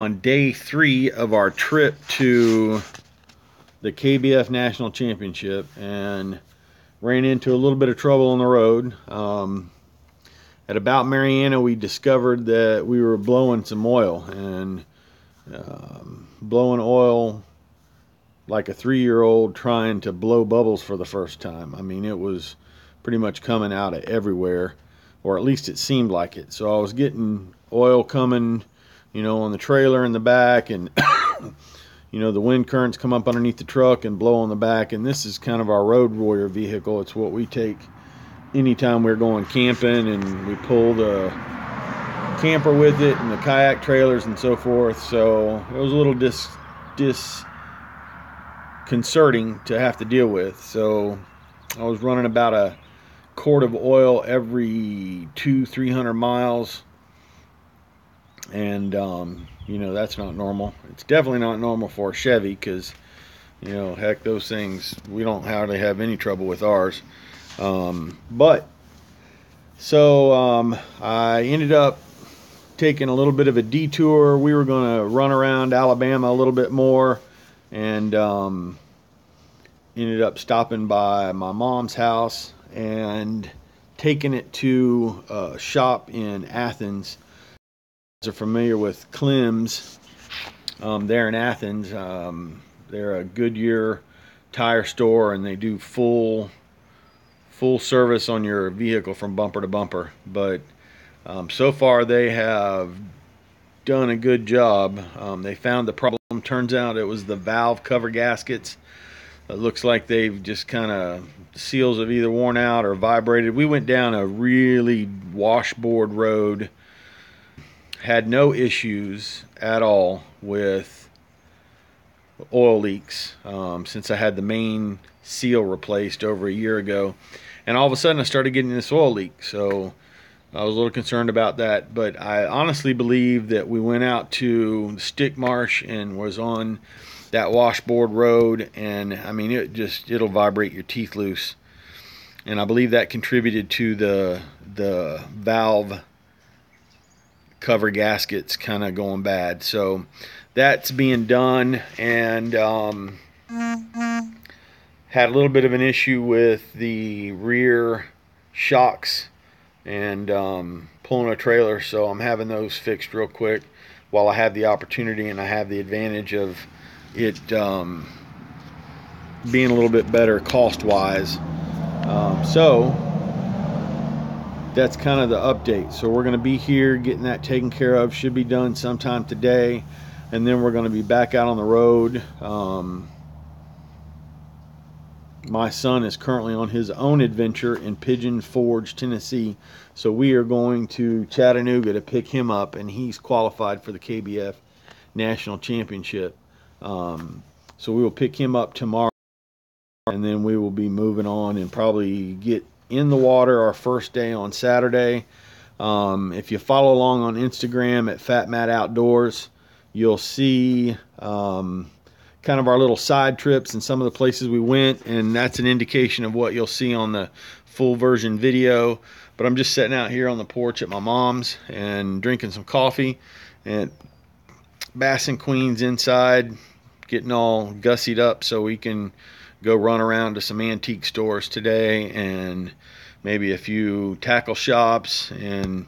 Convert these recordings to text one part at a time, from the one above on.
On day 3 of our trip to the KBF National Championship and ran into a little bit of trouble on the road. At about Mariana, we discovered that we were blowing some oil, and blowing oil like a 3-year-old trying to blow bubbles for the first time. I mean, it was pretty much coming out of everywhere, or at least it seemed like it. So I was getting oil coming, on the trailer in the back, and the wind currents come up underneath the truck and blow on the back. And this is kind of our road warrior vehicle. It's what we take anytime we're going camping, and we pull the camper with it and the kayak trailers and so forth. So it was a little disconcerting to have to deal with. So I was running about a quart of oil every 200-300 miles, and that's not normal. It's definitely not normal for a Chevy, because heck, those things, we don't hardly have any trouble with ours. I ended up taking a little bit of a detour. We were going to run around Alabama a little bit more, and ended up stopping by my mom's house and taking it to a shop in Athens. Are familiar with Clem's there in Athens. They're a Goodyear tire store, and they do full service on your vehicle from bumper to bumper. But so far they have done a good job. They found the problem. Turns out it was the valve cover gaskets. It looks like they've just kind of, seals have either worn out or vibrated. We went down a really washboard road, had no issues at all with oil leaks since I had the main seal replaced over a year ago. And all of a sudden I started getting this oil leak, so I was a little concerned about that. But I honestly believe that we went out to the stick marsh and was on that washboard road, and I mean, it'll vibrate your teeth loose. And I believe that contributed to the valve cover gaskets kind of going bad. So that's being done, and had a little bit of an issue with the rear shocks and pulling a trailer, so I'm having those fixed real quick while I have the opportunity, and I have the advantage of it being a little bit better cost wise. So that's kind of the update. So we're going to be here getting that taken care of. Should be done sometime today, and then we're going to be back out on the road. My son is currently on his own adventure in Pigeon Forge, Tennessee, so we are going to Chattanooga to pick him up, and he's qualified for the KBF National Championship. So we will pick him up tomorrow, and then we will be moving on and probably get in the water our first day on Saturday. If you follow along on Instagram at Fat Matt Outdoors, you'll see kind of our little side trips and some of the places we went, and that's an indication of what you'll see on the full version video. But I'm just sitting out here on the porch at my mom's and drinking some coffee, and Bass and Queen's inside getting all gussied up so we can go run around to some antique stores today, and maybe a few tackle shops, and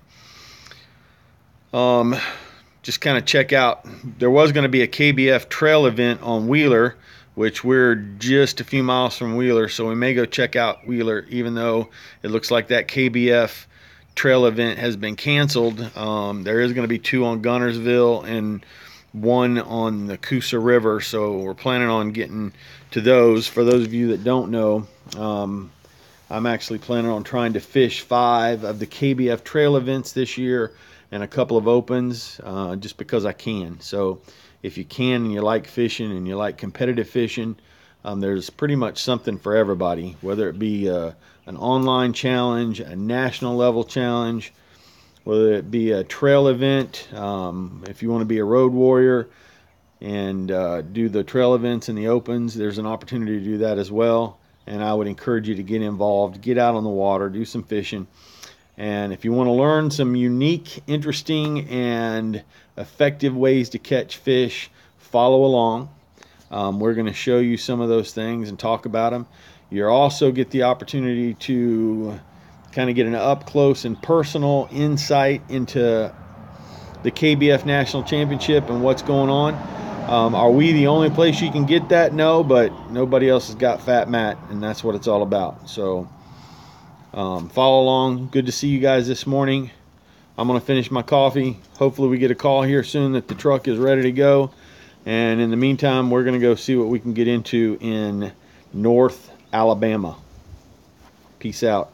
just kind of check out. There was going to be a KBF trail event on Wheeler, which we're just a few miles from Wheeler, so we may go check out Wheeler, even though it looks like that KBF trail event has been canceled. There is going to be 2 on Gunnersville and 1 on the Coosa River, so we're planning on getting to those. For those of you that don't know, I'm actually planning on trying to fish 5 of the KBF trail events this year, and a couple of opens, just because I can. So if you can and you like fishing and you like competitive fishing, there's pretty much something for everybody, whether it be an online challenge, a national level challenge, whether it be a trail event. If you want to be a road warrior and do the trail events and the opens, there's an opportunity to do that as well. And I would encourage you to get involved, get out on the water, do some fishing, And if you want to learn some unique, interesting, and effective ways to catch fish, follow along. We're going to show you some of those things and talk about them. You also get the opportunity to kind of get an up close and personal insight into the KBF National Championship and what's going on. Are we the only place you can get that? No, but nobody else has got Fat Matt, and that's what it's all about. So follow along. Good to see you guys this morning. I'm going to finish my coffee. Hopefully we get a call here soon that the truck is ready to go. And in the meantime, we're going to go see what we can get into in North Alabama. Peace out.